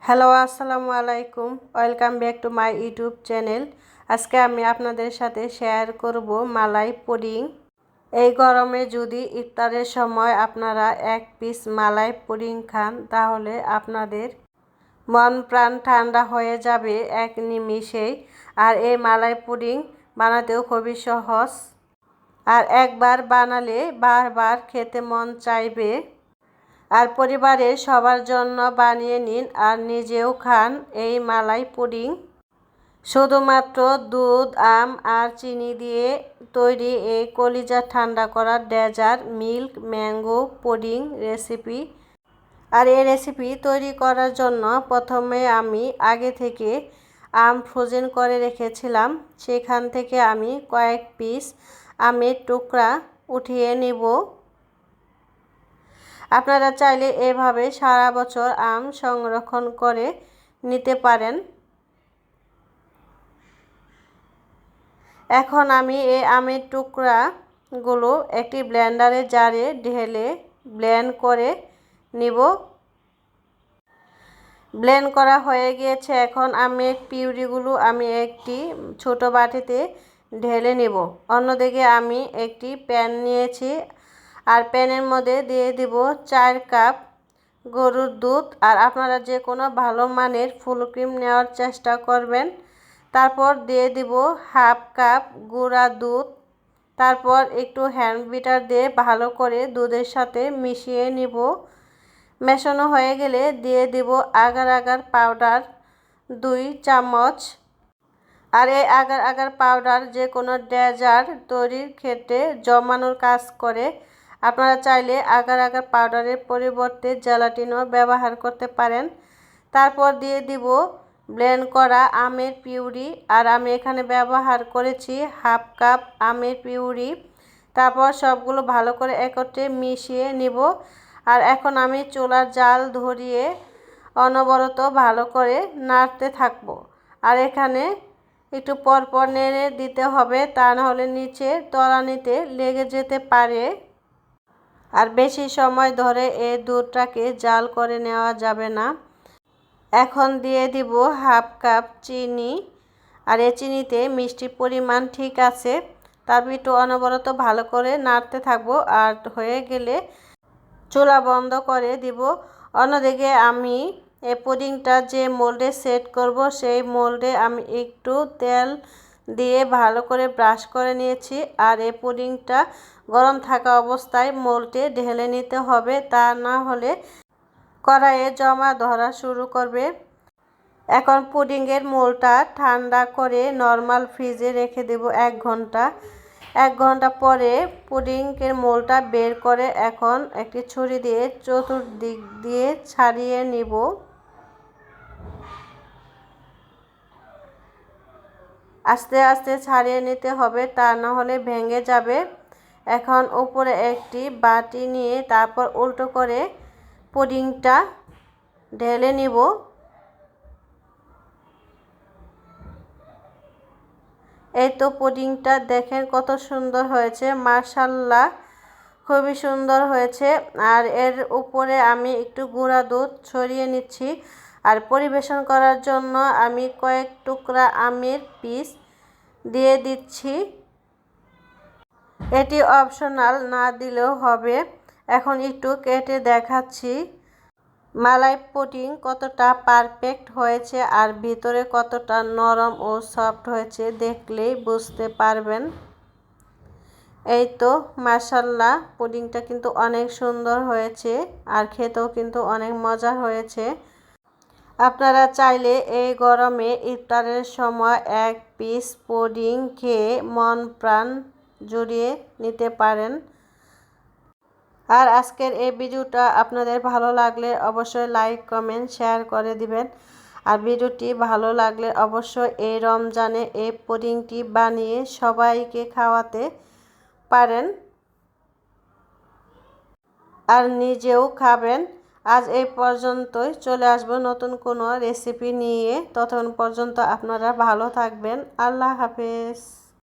Hello আসসালামু আলাইকুম, welcome back to my YouTube channel. আজকে আমি আপনাদের সাথে শেয়ার করব মালাই পুডিং। এই গরমে যদি ইফতারের সময় আপনারা এক পিস মালাই পুডিং খান তাহলে আপনাদের মন প্রাণ ঠান্ডা হয়ে যাবে এক নিমিষেই। আর এই মালাই পুডিং বানাতেও খুবই সহজ, আর একবার বানালে বারবার খেতে মন চাইবে। আর পরিবারের সবার জন্য বানিয়ে নিন আর নিজেও খান এই মালাই পুডিং। শুধুমাত্র দুধ, আম আর চিনি দিয়ে তৈরি এই কলিজা ঠান্ডা করা dessert milk mango pudding recipe. আর এই রেসিপি তৈরি করার জন্য প্রথমে আমি আগে থেকে আম ফ্রোজেন করে রেখেছিলাম, সেখান থেকে আমি কয়েক পিস আমের টুকরা উঠিয়ে নিব। আপনারা চাইলে এভাবে সারা বছর আম সংরক্ষণ করে নিতে পারেন। এখন আমি এই আমের টুকরাগুলো একটি ব্লেন্ডারের জারে ঢেলে ব্লেন্ড করে নিব। ব্লেন্ড করা হয়ে গিয়েছে। এখন আমের পিউরিগুলো আমি একটি ছোট বাটিতে ঢেলে নিব। অন্যদিকে আমি একটি প্যান নিয়েছি, আর প্যানের মধ্যে দিয়ে দিব 4 কাপ গরুর দুধ। আর আপনারা যে কোনো ভালো মানের ফুল ক্রিম নেওয়ার চেষ্টা করবেন। তারপর দিয়ে দিব হাফ কাপ গুঁড়া দুধ। তারপর একটু হ্যান্ড বিটার দিয়ে ভালো করে দুধের সাথে মিশিয়ে নিব। মেশানো হয়ে গেলে দিয়ে দিব আগার আগার পাউডার 2 চামচ। আর এই আগার আগার পাউডার যে কোনো ডেজার্ট তৈরির ক্ষেত্রে জমানোর কাজ করে। আপনারা চাইলে আগার আগার পাউডারের পরিবর্তে জেলাটিনও ব্যবহার করতে পারেন। তারপর দিয়ে দিব ব্লেন্ড করা আমের পিউরি, আর আমি এখানে ব্যবহার করেছি হাফ কাপ আমের পিউরি। তারপর সবগুলো ভালো করে একত্রে মিশিয়ে নিব। আর এখন আমি চুলার জাল ধরিয়ে অনবরত ভালো করে নাড়তে থাকব। আর এখানে একটু পরপর নেড়ে দিতে হবে, তা নাহলে নিচে তলানিতে লেগে যেতে পারে। আর বেশি সময় ধরে এই দুধটাকে জাল করে নেওয়া যাবে না। এখন দিয়ে দিব হাফ কাপ চিনি। আর এই চিনিতে মিষ্টির পরিমাণ ঠিক আছে। তারপর একটু অনবরত ভালো করে নাড়তে থাকবো। আর হয়ে গেলে চুলা বন্ধ করে দিব। অন্যদিকে আমি এই পুডিংটা যে মোল্ডে সেট করব, সেই মোল্ডে আমি একটু তেল দিয়ে ভালো করে ব্রাশ করে নিয়েছি। আর এই পুডিংটা গরম থাকা অবস্থায় মোল্ডে ঢেলে নিতে হবে, তা না হলে কড়াইয়ে জমা ধরা শুরু করবে। এখন পুডিংয়ের মোল্ডটা ঠান্ডা করে নর্মাল ফ্রিজে রেখে দেব 1 ঘন্টা। 1 ঘন্টা পরে পুডিংয়ের মোল্ডটা বের করে এখন একটি ছুরি দিয়ে চতুর্দিক দিয়ে ছাড়িয়ে নিব। আস্তে আস্তে ছাড়িয়ে নিতে হবে, তা না হলে ভেঙে যাবে। এখন উপরে একটি বাটি নিয়ে তারপর উল্টো করে পুডিংটা ঢেলে নিব। এই তো পুডিংটা দেখেন কত সুন্দর হয়েছে, মাশাআল্লাহ খুবই সুন্দর হয়েছে। আর এর উপরে আমি একটু গুঁড়া দুধ ছড়িয়ে নিচ্ছি। আর পরিবেশন করার জন্য আমি কয়েক টুকরা আমের পিস দিয়ে দিচ্ছি। এটি অপশনাল, না দিলেও হবে। এখন একটু কেটে দেখাচ্ছি মালাই পুডিং কতটা পারফেক্ট হয়েছে আর ভিতরে কতটা নরম ও সফট হয়েছে, দেখলেই বুঝতে পারবেন। এই তো মাশাআল্লাহ, পুডিংটা কিন্তু অনেক সুন্দর হয়েছে আর খেতেও কিন্তু অনেক মজার হয়েছে। আপনারা চাইলে এই গরমে ইফতারের সময় 1 পিস পুডিং খেয়ে মন প্রাণ জুড়িয়ে নিতে পারেন। আর আজকের এই ভিডিওটা আপনাদের ভালো লাগলে অবশ্যই লাইক কমেন্ট শেয়ার করে দিবেন। আর ভিডিওটি ভালো লাগলে অবশ্যই এই রমজানে এই পুডিংটি বানিয়ে সবাইকে খাওয়াতে পারেন আর নিজেও খাবেন। আজ এই পর্যন্তই, চলে আসবো নতুন কোনো রেসিপি নিয়ে। ততক্ষণ পর্যন্ত আপনারা ভালো থাকবেন। আল্লাহ হাফেজ।